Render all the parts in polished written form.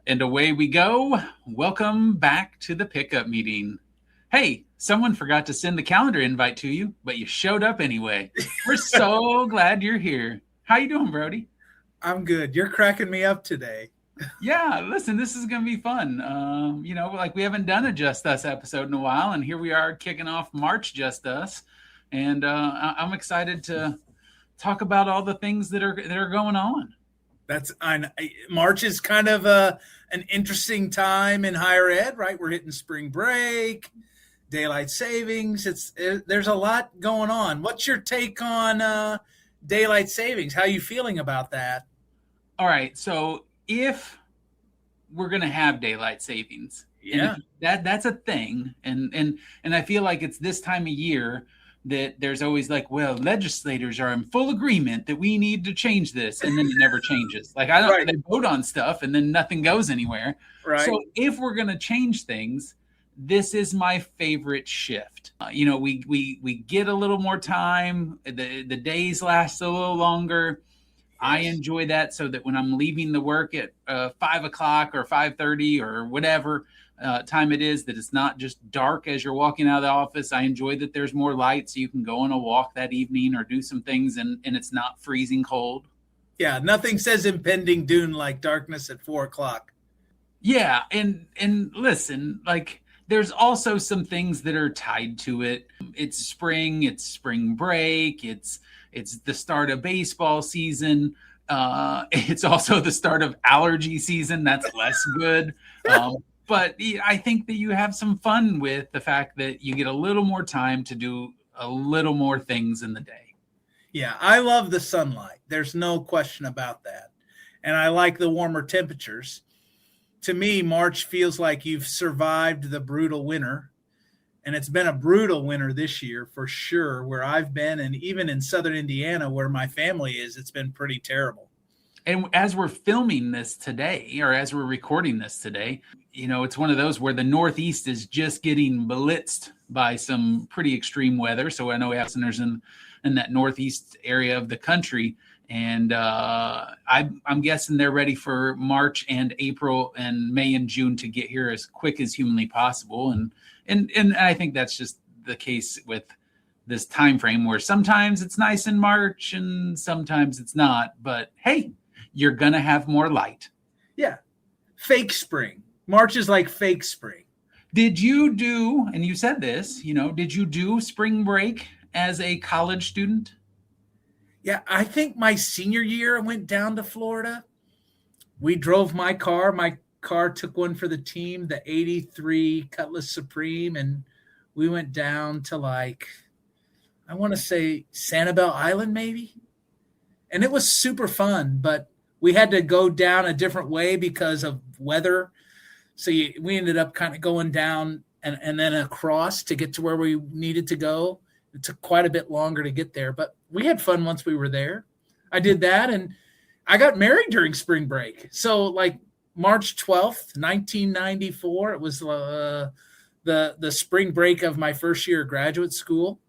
And away we go. Welcome back to the pickup meeting. Hey, someone forgot to send the calendar invite to you, but you showed up anyway. We're so glad you're here. How you doing, Brody? I'm good. You're cracking me up today. Yeah, listen, this is going to be fun. Like we haven't done a Just Us episode in a while, and here we are kicking off March Just Us. And I'm excited to talk about all the things that are going on. March is kind of an interesting time in higher ed, right? We're hitting spring break, daylight savings. There's a lot going on. What's your take on daylight savings? How are you feeling about that? All right, so if we're going to have daylight savings, Yeah, that's a thing, and I feel like it's this time of year that there's always like, well, legislators are in full agreement that we need to change this, and then it never changes. Like they vote on stuff and then nothing goes anywhere. right. So if we're going to change things, this is my favorite shift. We get a little more time. The days last a little longer. I enjoy that, so that when I'm leaving the work at 5 o'clock or 5:30 or whatever time it is, that it's not just dark as you're walking out of the office. I enjoy that there's more light, so you can go on a walk that evening or do some things, and it's not freezing cold. Yeah, nothing says impending doom like darkness at 4 o'clock. Yeah, and listen, like there's also some things that are tied to it. It's spring, it's spring break, it's the start of baseball season. It's also the start of allergy season. That's less good. But I think that you have some fun with the fact that you get a little more time to do a little more things in the day. Yeah, I love the sunlight. There's no question about that. And I like the warmer temperatures. To me, March feels like you've survived the brutal winter. And it's been a brutal winter this year for sure, where I've been, and even in southern Indiana, where my family is, it's been pretty terrible. And as we're filming this today, or as we're recording this today, it's one of those where the Northeast is just getting blitzed by some pretty extreme weather. So I know we have listeners in that Northeast area of the country. And I'm guessing they're ready for March and April and May and June to get here as quick as humanly possible. And I think that's just the case with this time frame, where sometimes it's nice in March and sometimes it's not. But hey, you're going to have more light. Yeah. Fake spring. March is like fake spring. Did you do, and you said this, did you do spring break as a college student? Yeah, I think my senior year I went down to Florida. We drove my car. My car took one for the team, the 83 Cutlass Supreme, and we went down to I want to say Sanibel Island maybe. And it was super fun, but we had to go down a different way because of weather. So we ended up kind of going down and then across to get to where we needed to go. It took quite a bit longer to get there, but we had fun once we were there. I did that, and I got married during spring break. So March 12th, 1994, it was the spring break of my first year of graduate school.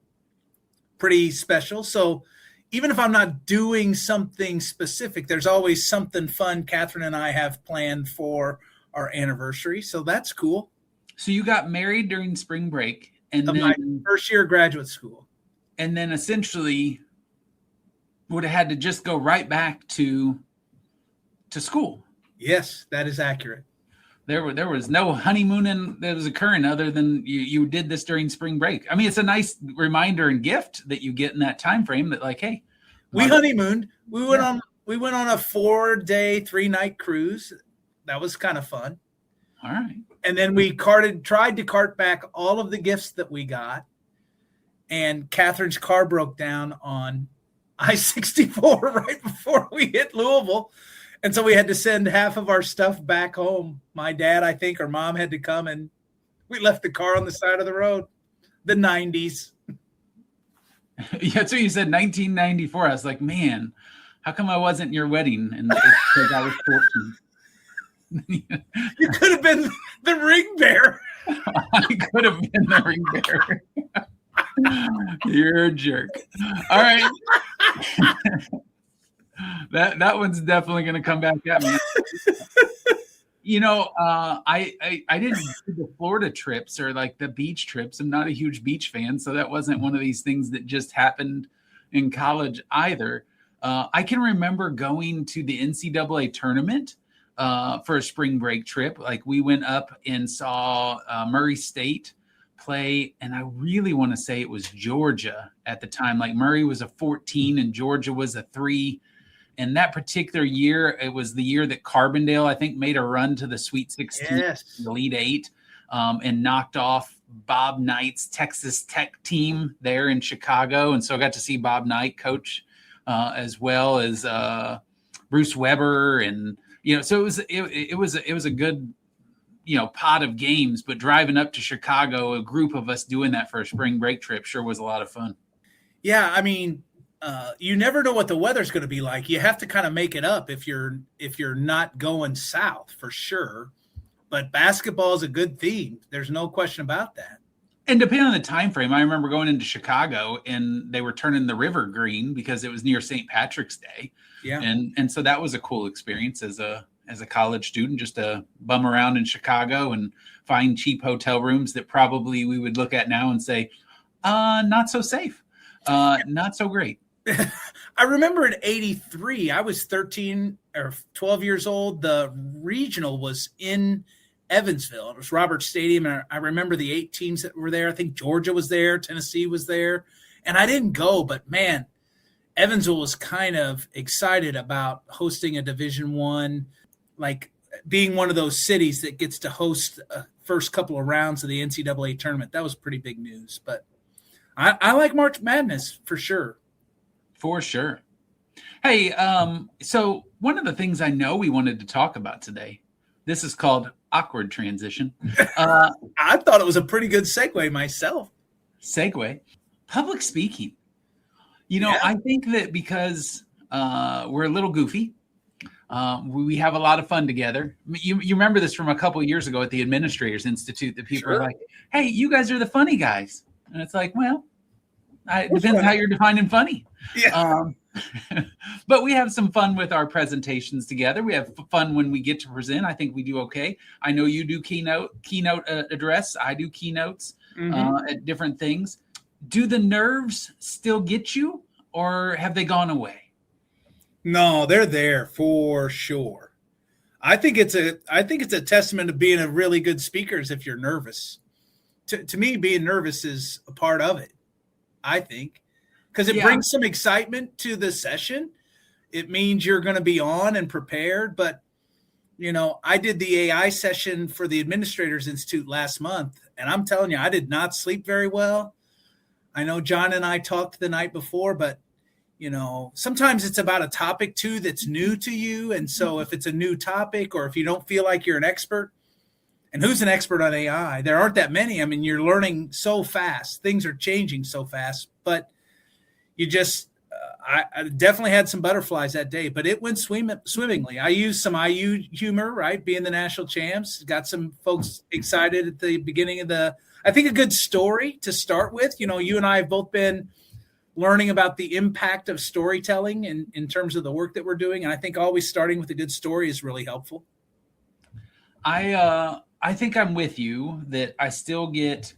Pretty special. So even if I'm not doing something specific, there's always something fun Catherine and I have planned for our anniversary. So that's cool. So you got married during spring break, and then my first year of graduate school. And then essentially would have had to just go right back to school. Yes, that is accurate. There was no honeymooning that was occurring other than you did this during spring break. I mean, it's a nice reminder and gift that you get in that time frame that hey, we honeymooned. We went on a 4-day, 3-night cruise. That was kind of fun. All right. And then we tried to cart back all of the gifts that we got. And Catherine's car broke down on I-64 right before we hit Louisville. And so we had to send half of our stuff back home. My dad, I think, or mom had to come, and we left the car on the side of the road. The 90s. Yeah, so you said 1994. I was like, man, how come I wasn't your wedding? And because I was 14. You could have been the ring bearer. I could have been the ring bearer. You're a jerk. All right. That one's definitely going to come back at me. I didn't do the Florida trips or like the beach trips. I'm not a huge beach fan, so that wasn't one of these things that just happened in college either. I can remember going to the NCAA tournament for a spring break trip. Like we went up and saw Murray State play, and I really want to say it was Georgia at the time. Like Murray was a 14 and Georgia was a 3. And that particular year, it was the year that Carbondale, I think, made a run to the Sweet 16, the Elite 8, and knocked off Bob Knight's Texas Tech team there in Chicago. And so I got to see Bob Knight coach as well as Bruce Weber. And, so it was a good, pot of games. But driving up to Chicago, a group of us doing that for a spring break trip sure was a lot of fun. Yeah, I mean, you never know what the weather's going to be like. You have to kind of make it up if you're not going south for sure. But basketball is a good theme. There's no question about that. And depending on the time frame, I remember going into Chicago and they were turning the river green because it was near St. Patrick's Day. Yeah. And so that was a cool experience as a college student, just to bum around in Chicago and find cheap hotel rooms that probably we would look at now and say, not so safe, not so great. I remember in 83, I was 13 or 12 years old. The regional was in Evansville. It was Roberts Stadium. And I remember the 8 teams that were there. I think Georgia was there. Tennessee was there. And I didn't go, but man, Evansville was kind of excited about hosting a Division I, like being one of those cities that gets to host a first couple of rounds of the NCAA tournament. That was pretty big news. But I like March Madness for sure. For sure. Hey, so one of the things I know we wanted to talk about today, this is called awkward transition. I thought it was a pretty good segue myself. Segue. Public speaking. I think that because we're a little goofy, we have a lot of fun together. You remember this from a couple of years ago at the Administrators Institute that people are like, hey, you guys are the funny guys. And it's like, well, it depends how you're defining funny. Yeah. But we have some fun with our presentations together. We have fun when we get to present. I think we do okay. I know you do keynote address. I do keynotes at different things. Do the nerves still get you, or have they gone away? No, they're there for sure. I think it's a testament to being a really good speaker is if you're nervous. To me, being nervous is a part of it, I think, because it brings some excitement to the session. It means you're going to be on and prepared. But, I did the AI session for the Administrators Institute last month, and I'm telling you, I did not sleep very well. I know John and I talked the night before, but, sometimes it's about a topic, too, that's new to you. And so if it's a new topic or if you don't feel like you're an expert, and who's an expert on AI? There aren't that many. I mean, you're learning so fast. Things are changing so fast. But you just I definitely had some butterflies that day, but it went swimmingly. I used some IU humor, right? Being the national champs. Got some folks excited at the beginning of I think a good story to start with. You and I have both been learning about the impact of storytelling in terms of the work that we're doing. And I think always starting with a good story is really helpful. I think I'm with you that I still get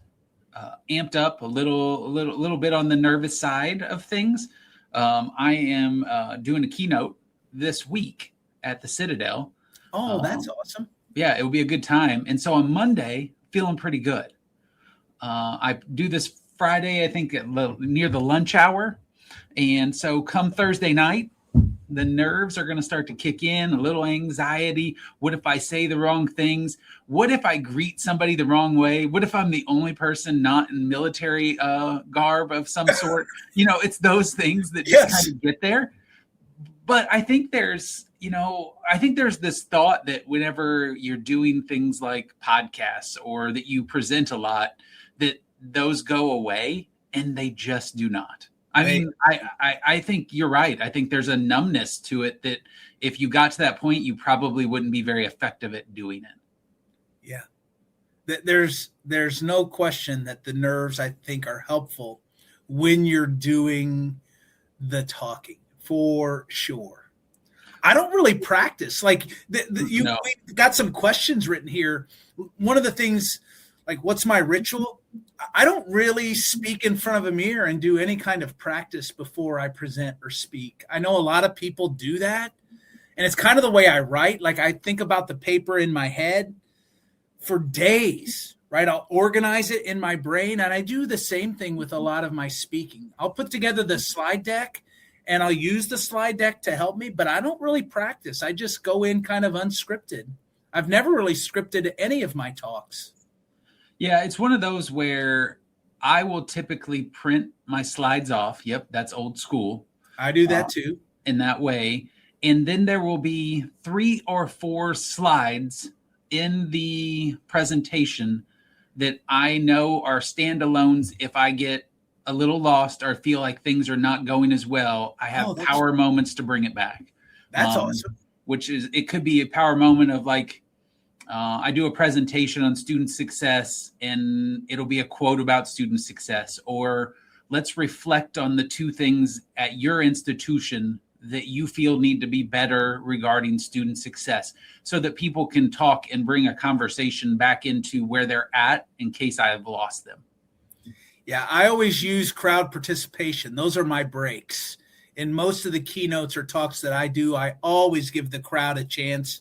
amped up a little bit on the nervous side of things. I am doing a keynote this week at the Citadel. Oh, that's awesome. Yeah, it will be a good time. And so on Monday, feeling pretty good. I do this Friday, I think near the lunch hour. And so come Thursday night, the nerves are going to start to kick in, a little anxiety. What if I say the wrong things? What if I greet somebody the wrong way? What if I'm the only person not in military garb of some sort? It's those things that just kind of get there. But I think there's this thought that whenever you're doing things like podcasts or that you present a lot, that those go away, and they just do not. I mean, I think you're right. I think there's a numbness to it that if you got to that point, you probably wouldn't be very effective at doing it. Yeah. There's no question that the nerves, I think, are helpful when you're doing the talking, for sure. I don't really practice. Like we got some questions written here. One of the things, like, what's my ritual? I don't really speak in front of a mirror and do any kind of practice before I present or speak. I know a lot of people do that, and it's kind of the way I write. Like, I think about the paper in my head for days, right? I'll organize it in my brain, and I do the same thing with a lot of my speaking. I'll put together the slide deck, and I'll use the slide deck to help me, but I don't really practice. I just go in kind of unscripted. I've never really scripted any of my talks. Yeah, it's one of those where I will typically print my slides off. Yep, that's old school. I do that too. In that way. And then there will be 3 or 4 slides in the presentation that I know are standalones. If I get a little lost or feel like things are not going as well, I have power moments to bring it back. That's awesome. Which is, it could be a power moment of like, I do a presentation on student success and it'll be a quote about student success, or let's reflect on the 2 things at your institution that you feel need to be better regarding student success, so that people can talk and bring a conversation back into where they're at in case I have lost them. Yeah, I always use crowd participation. Those are my breaks. In most of the keynotes or talks that I do, I always give the crowd a chance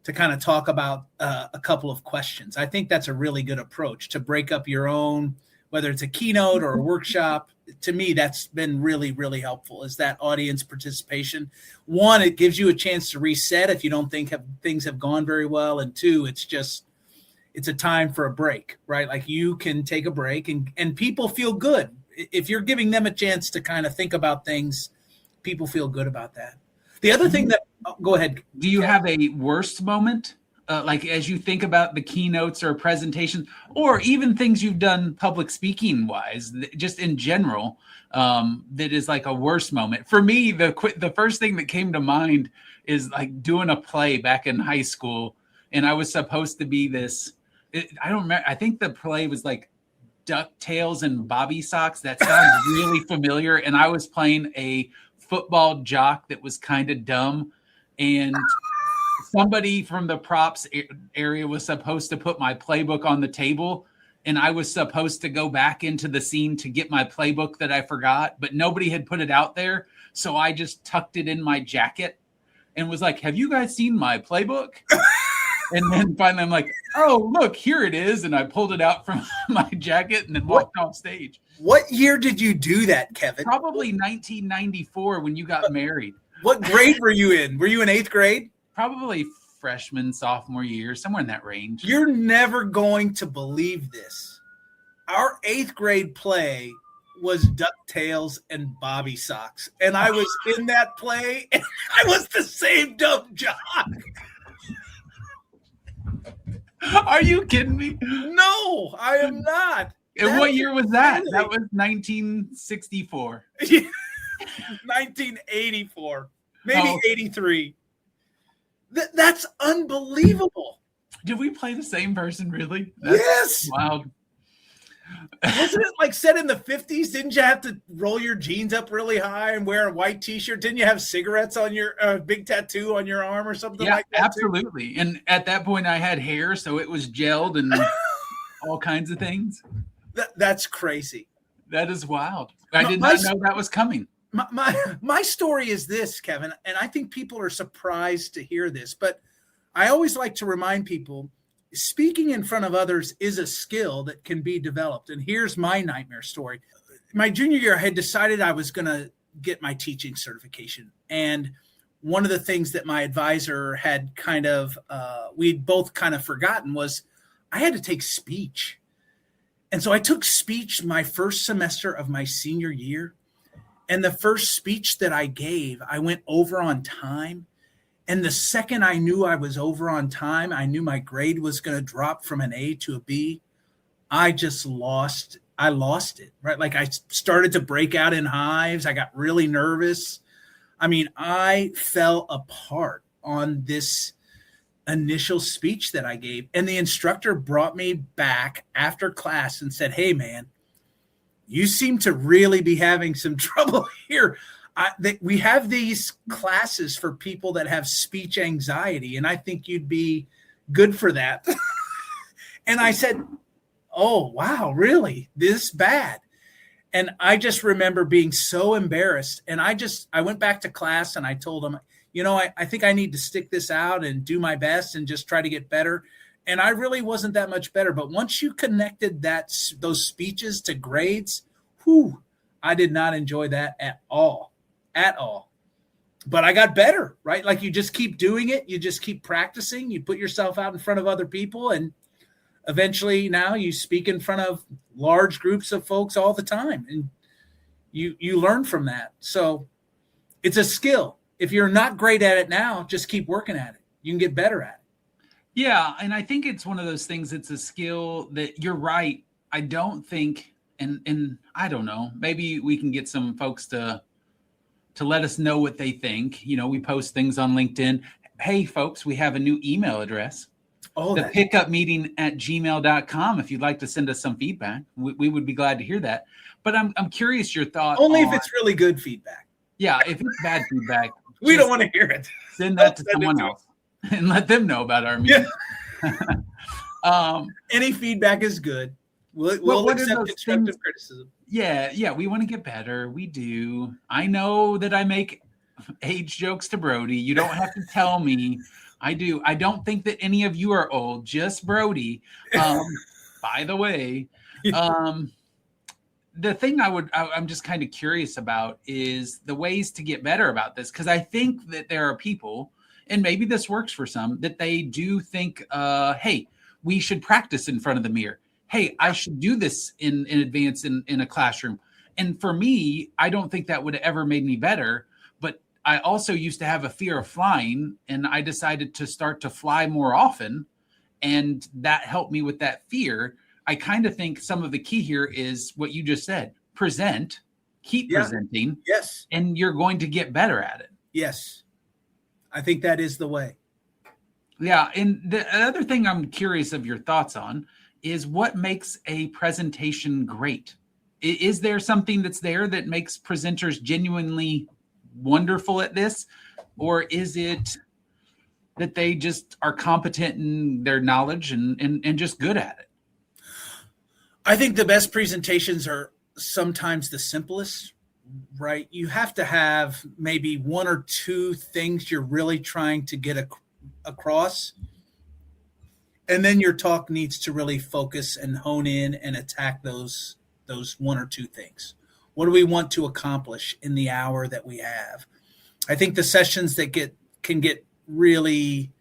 to kind of talk about a couple of questions. I think that's a really good approach to break up your own, whether it's a keynote or a workshop. To me, that's been really, really helpful, is that audience participation. 1, it gives you a chance to reset if you don't think things have gone very well. And 2, it's a time for a break, right? Like, you can take a break and people feel good. If you're giving them a chance to kind of think about things, people feel good about that. The other thing that, go ahead. Do you have a worst moment? Like, as you think about the keynotes or presentations, or even things you've done public speaking wise, just in general, that is like a worst moment? For me, the first thing that came to mind is like doing a play back in high school. And I was supposed to be this, I don't remember. I think the play was like DuckTales and Bobby Socks. That sounds really familiar. And I was playing a football jock that was kind of dumb. And somebody from the props area was supposed to put my playbook on the table, and I was supposed to go back into the scene to get my playbook that I forgot, but nobody had put it out there. So I just tucked it in my jacket and was like, have you guys seen my playbook? And then finally I'm like, oh, look, here it is. And I pulled it out from my jacket and then walked off stage. What year did you do that, Kevin? Probably 1994 when you got married. What grade were you in? Were you in 8th grade? Probably freshman, sophomore year, somewhere in that range. You're never going to believe this. Our 8th grade play was DuckTales and Bobby Socks. And I was in that play, and I was the same dumb jock. Are you kidding me? No, I am not. And what year was that? That was 1964. 1984. Maybe 83. That's unbelievable. Did we play the same person, really? Yes. Wild. Wasn't it like set in the 50s? Didn't you have to roll your jeans up really high and wear a white t-shirt? Didn't you have cigarettes on your big tattoo on your arm or something like that? Absolutely. Too? And at that point I had hair, so it was gelled and all kinds of things. That's crazy. That is wild. I did not know that was coming. My story is this, Kevin, and I think people are surprised to hear this, but I always like to remind people, speaking in front of others is a skill that can be developed. And here's my nightmare story. My junior year, I had decided I was going to get my teaching certification. And one of the things that my advisor had kind of, we'd both kind of forgotten, was I had to take speech. And so I took speech my first semester of my senior year. And the first speech that I gave, I went over on time. And the second I knew I was over on time, I knew my grade was going to drop from an A to a B. I just lost it, right? Like, I started to break out in hives. I got really nervous. I mean, I fell apart on this initial speech that I gave. And the instructor brought me back after class and said, hey, man, you seem to really be having some trouble here. we have these classes for people that have speech anxiety, and I think you'd be good for that. And I said, oh, wow, really? This bad? And I just remember being so embarrassed. And I went back to class and I told them, I think I need to stick this out and do my best and just try to get better. And I really wasn't that much better. But once you connected those speeches to grades, I did not enjoy that at all. But I got better, right? Like you just keep doing it. You just keep practicing. You put yourself out in front of other people. And eventually now you speak in front of large groups of folks all the time. And you learn from that. So it's a skill. If you're not great at it now, just keep working at it. You can get better at it. Yeah. And I think it's one of those things. It's a skill that you're right. I don't think, and I don't know, maybe we can get some folks to let us know what they think. We post things on LinkedIn. Hey, folks, we have a new email address. The pickupmeeting@gmail.com. If you'd like to send us some feedback, we would be glad to hear that. But I'm curious your thought. Only if it's really good feedback. Yeah, if it's bad feedback, we don't want to hear it. Send that to someone else and let them know about our meeting. Yeah. Any feedback is good. We'll accept constructive criticism. Yeah, we want to get better. We do. I know that I make age jokes to Brody. You don't have to tell me. I do. I don't think that any of you are old, just Brody. By the way, the thing I'm just kind of curious about is the ways to get better about this. Because I think that there are people, and maybe this works for some, that they do think, hey, we should practice in front of the mirror. Hey, I should do this in advance in a classroom. And for me, I don't think that would have ever made me better. But I also used to have a fear of flying, and I decided to start to fly more often. And that helped me with that fear. I kind of think some of the key here is what you just said. Present, keep presenting. Yes. And you're going to get better at it. Yes. I think that is the way. Yeah. And the other thing I'm curious of your thoughts on is what makes a presentation great? Is there something that's there that makes presenters genuinely wonderful at this? Or is it that they just are competent in their knowledge and just good at it? I think the best presentations are sometimes the simplest, right? You have to have maybe one or two things you're really trying to get across. And then your talk needs to really focus and hone in and attack those one or two things. What do we want to accomplish in the hour that we have? I think the sessions that can get really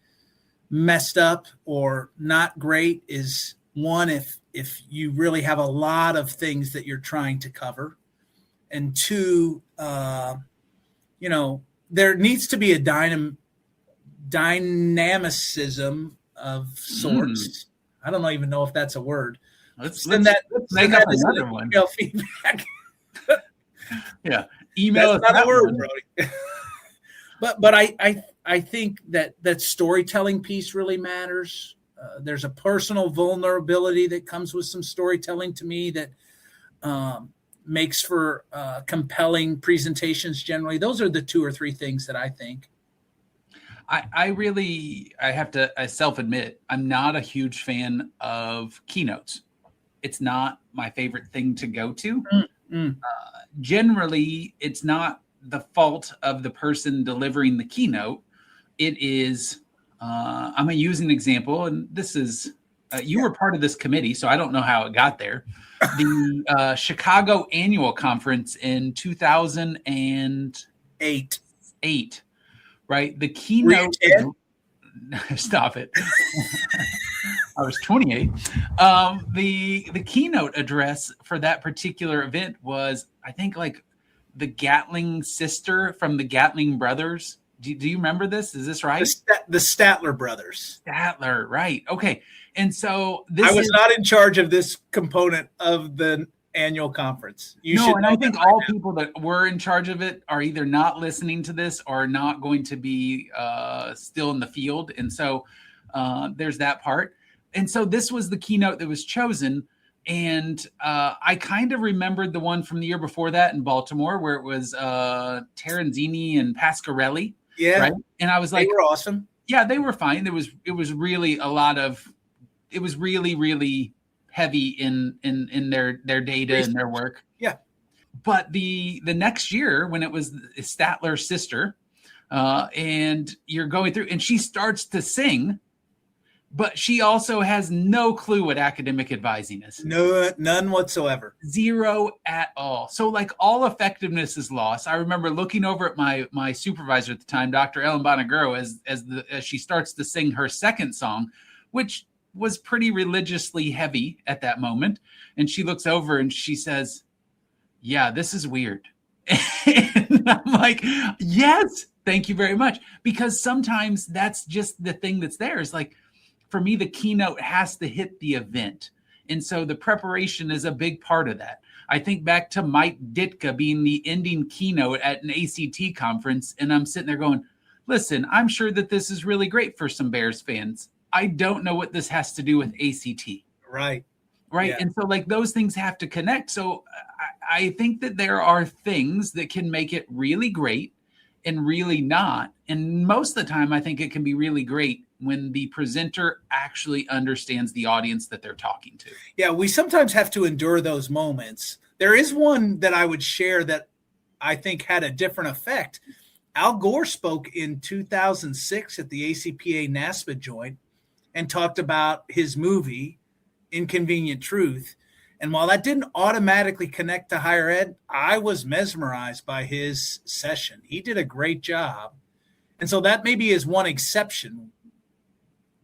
messed up or not great is one, if you really have a lot of things that you're trying to cover. And two, there needs to be a dynamicism of sorts. I don't even know if that's a word. Let's make up another one. Feedback. Yeah, email. That's not a word, Brody. but I think that storytelling piece really matters. There's a personal vulnerability that comes with some storytelling to me that makes for compelling presentations. Generally, those are the two or three things that I think. I have to self-admit, I'm not a huge fan of keynotes. It's not my favorite thing to go to. Generally, it's not the fault of the person delivering the keynote. It is, I'm going to use an example, and this is, you were part of this committee, so I don't know how it got there. The Chicago Annual Conference in 2008. Right. The keynote. Stop it. I was 28. The keynote address for that particular event was, I think, like the Gatling sister from the Gatling brothers. Do you remember this? Is this right? The Statler brothers. Statler. Right. Okay. And so I was not in charge of this component of the annual conference. I think all people that were in charge of it are either not listening to this or not going to be still in the field. And so there's that part. And so this was the keynote that was chosen. And I kind of remembered the one from the year before that in Baltimore where it was Terenzini and Pasquarelli. Yeah. Right. And I was They like, were awesome. Yeah, they were fine. It was really it was really, really heavy in their data and their work. Yeah. But the next year when it was Statler's sister, and you're going through and she starts to sing, but she also has no clue what academic advising is. No, none whatsoever. Zero at all. So like all effectiveness is lost. I remember looking over at my supervisor at the time, Dr. Ellen Bonaguro, as she starts to sing her second song, which was pretty religiously heavy at that moment. And she looks over and she says, "Yeah, this is weird." And I'm like, yes, thank you very much. Because sometimes that's just the thing that's there. Is like, for me, the keynote has to hit the event. And so the preparation is a big part of that. I think back to Mike Ditka being the ending keynote at an ACT conference. And I'm sitting there going, listen, I'm sure that this is really great for some Bears fans. I don't know what this has to do with ACT. Right. Right. Yeah. And so like those things have to connect. So I think that there are things that can make it really great and really not. And most of the time, I think it can be really great when the presenter actually understands the audience that they're talking to. Yeah, we sometimes have to endure those moments. There is one that I would share that I think had a different effect. Al Gore spoke in 2006 at the ACPA NASPA joint and talked about his movie, Inconvenient Truth. And while that didn't automatically connect to higher ed, I was mesmerized by his session. He did a great job. And so that maybe is one exception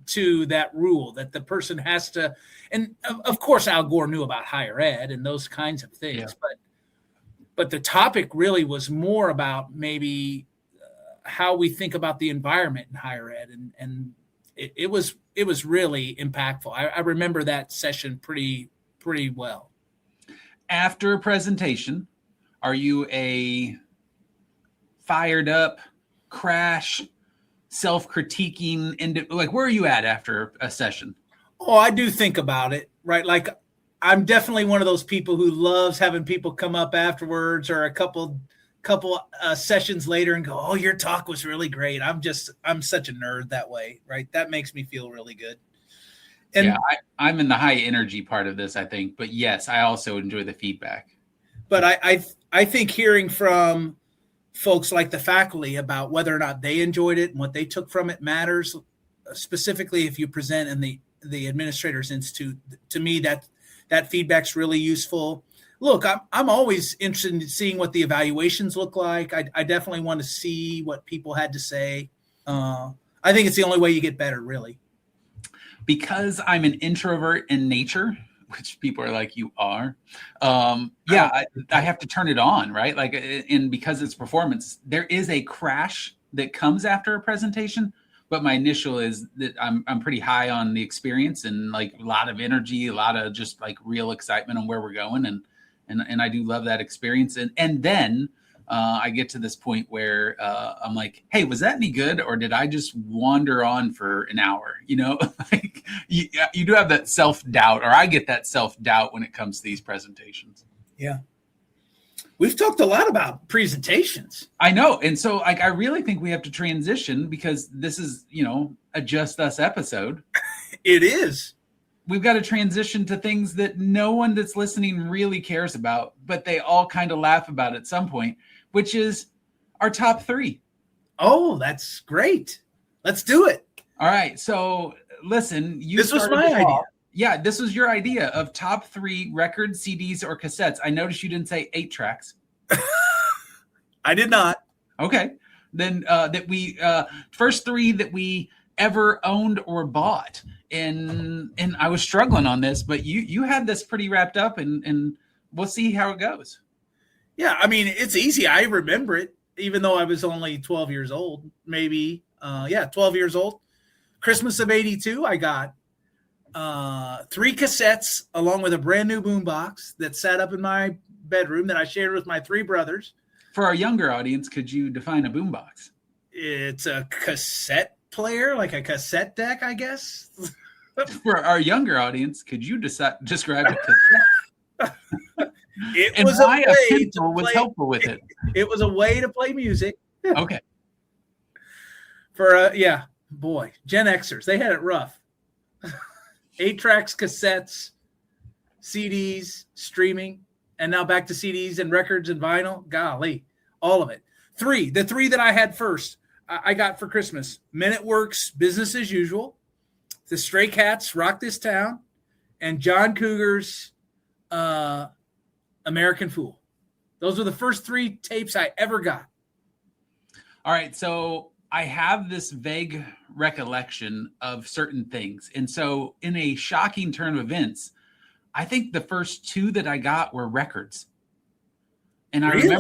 to that rule, that the person has to, and of course Al Gore knew about higher ed and those kinds of things, but the topic really was more about maybe how we think about the environment in higher ed, and it was really impactful. I remember that session pretty well. After a presentation, are you a fired up, crash, self-critiquing, and like where are you at after a session? Oh, I do think about it, right? Like I'm definitely one of those people who loves having people come up afterwards or a couple sessions later and go, "Oh, your talk was really great." I'm such a nerd that way, right? That makes me feel really good. And yeah, I'm in the high energy part of this, I think, but yes, I also enjoy the feedback. But I think hearing from folks like the faculty about whether or not they enjoyed it and what they took from it matters. Specifically, if you present in the Administrators Institute, to me that feedback's really useful. Look, I'm always interested in seeing what the evaluations look like. I definitely want to see what people had to say. I think it's the only way you get better, really. Because I'm an introvert in nature, which people are like, you are. I have to turn it on, right? Like, and because it's performance, there is a crash that comes after a presentation. But my initial is that I'm pretty high on the experience and like a lot of energy, a lot of just like real excitement on where we're going, and I do love that experience. And then I get to this point where I'm like, hey, was that any good, or did I just wander on for an hour? You know, like you do have that self-doubt, or I get that self-doubt when it comes to these presentations. Yeah. We've talked a lot about presentations. I know. And so like, I really think we have to transition because this is, a Just Us episode. It is. We've got to transition to things that no one that's listening really cares about, but they all kind of laugh about at some point, which is our top 3. Oh, that's great. Let's do it. All right. So listen, this was my idea. Yeah, this was your idea of top 3 records, CDs, or cassettes. I noticed you didn't say 8 tracks. I did not. Okay. Then that we first 3 that we ever owned or bought. And I was struggling on this, but you had this pretty wrapped up, and we'll see how it goes. Yeah, I mean, it's easy. I remember it, even though I was only 12 years old, maybe. 12 years old. Christmas of 82, I got 3 cassettes along with a brand new boombox that sat up in my bedroom that I shared with my 3 brothers. For our younger audience, could you define a boombox? It's a cassette player, like a cassette deck, I guess. For our younger audience, could you describe a cassette? It And was why a a way pencil to was play. helpful with it. It was a way to play music. Okay. For boy, Gen Xers, they had it rough. 8 tracks, cassettes, CDs, streaming, and now back to CDs and records and vinyl. Golly, all of it. The three that I had first, I got for Christmas: Men at Work's Business as Usual, the Stray Cats' Rock This Town, and John Cougar's American Fool. Those were the first 3 tapes I ever got. All right. So I have this vague recollection of certain things. And so in a shocking turn of events, I think the first 2 that I got were records. And Really?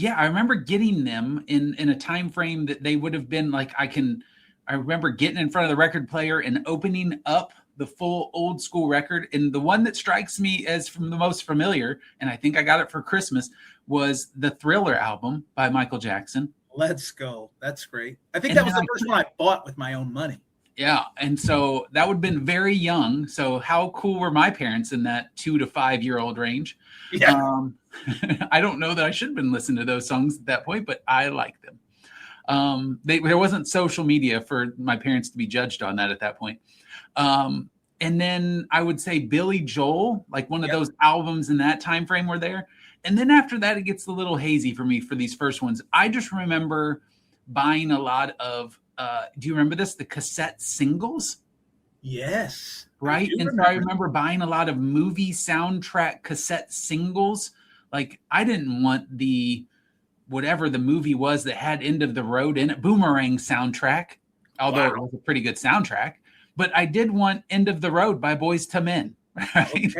I remember getting them in a time frame that they would have been like, I remember getting in front of the record player and opening up the full old school record. And the one that strikes me as from the most familiar, and I think I got it for Christmas, was the Thriller album by Michael Jackson. Let's go. That's great. I think that was the first one I bought with my own money. Yeah. And so that would have been very young. So how cool were my parents in that 2 to 5 year old range? Yeah. I don't know that I should have been listening to those songs at that point, but I like them. There wasn't social media for my parents to be judged on that at that point. And then I would say Billy Joel, like one of those albums in that time frame were there. And then after that, it gets a little hazy for me for these first ones. I just remember buying a lot of, do you remember this? The cassette singles? Yes. Right. And so I remember buying a lot of movie soundtrack cassette singles. Like I didn't want whatever the movie was that had End of the Road in it, Boomerang soundtrack, although it was a pretty good soundtrack. But I did want End of the Road by Boyz II Men. Right. Okay.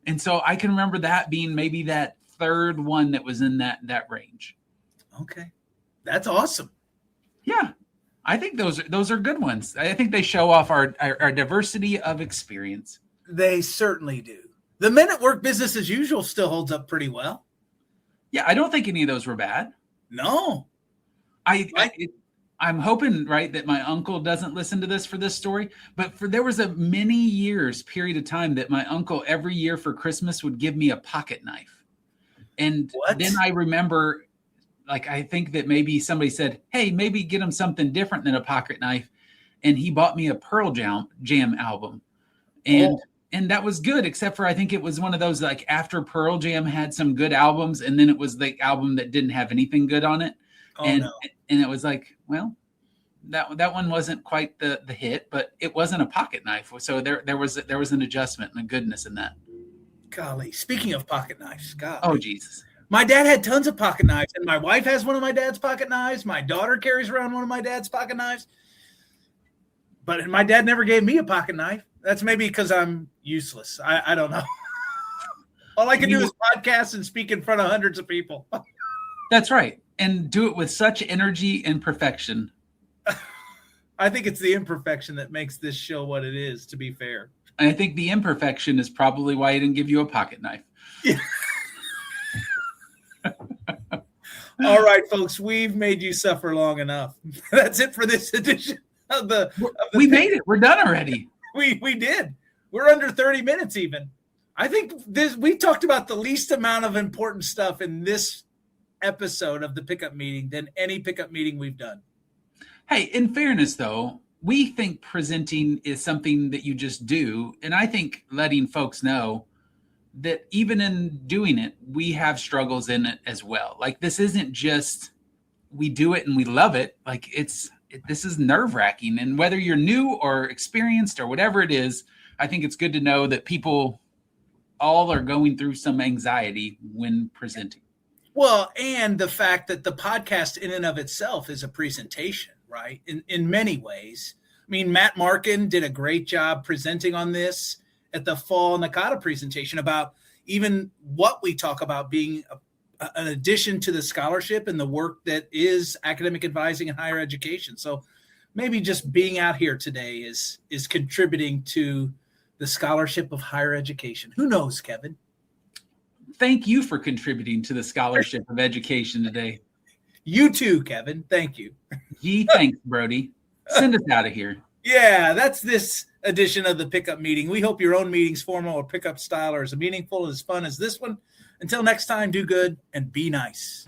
And so I can remember that being maybe that third one that was in that range. Okay. That's awesome. Yeah. I think those are good ones. I think they show off our diversity of experience. They certainly do. The Men at Work Business as Usual still holds up pretty well. Yeah, I don't think any of those were bad. No. I'm hoping, right, that my uncle doesn't listen to this for this story, but there was a many years period of time that my uncle every year for Christmas would give me a pocket knife. And then I remember, like, I think that maybe somebody said, hey, maybe get him something different than a pocket knife. And he bought me a Pearl Jam album. And that was good, except for I think it was one of those, like, after Pearl Jam had some good albums, and then it was the album that didn't have anything good on it. And it was like, well, that one wasn't quite the hit, but it wasn't a pocket knife. So there was an adjustment and a goodness in that. Golly, speaking of pocket knives, God. Oh, Jesus. My dad had tons of pocket knives, and my wife has one of my dad's pocket knives. My daughter carries around one of my dad's pocket knives. But my dad never gave me a pocket knife. That's maybe because I'm useless. I don't know. All I can do is podcast and speak in front of hundreds of people. That's right. And do it with such energy and perfection. I think it's the imperfection that makes this show what it is, to be fair. And I think the imperfection is probably why he didn't give you a pocket knife. Yeah. All right, folks, we've made you suffer long enough. That's it for this edition of the we made it. We're done already. We did. We're under 30 minutes even. I think we talked about the least amount of important stuff in this episode of the pickup meeting than any pickup meeting we've done. Hey, in fairness, though, we think presenting is something that you just do. And I think letting folks know that even in doing it, we have struggles in it as well. Like, this isn't just we do it and we love it. Like, this is nerve-wracking. And whether you're new or experienced or whatever it is, I think it's good to know that people all are going through some anxiety when presenting. Well, and the fact that the podcast in and of itself is a presentation, right? In many ways. I mean, Matt Markin did a great job presenting on this at the fall NACADA presentation about even what we talk about being an addition to the scholarship and the work that is academic advising and higher education. So maybe just being out here today is contributing to the scholarship of higher education. Who knows, Kevin? Thank you for contributing to the scholarship of education today. You too, Kevin. Thank you. Gee, thanks, Brody. Send us out of here. Yeah, that's this edition of the Pickup Meeting. We hope your own meetings, formal or pickup style, are as meaningful and as fun as this one. Until next time, do good and be nice.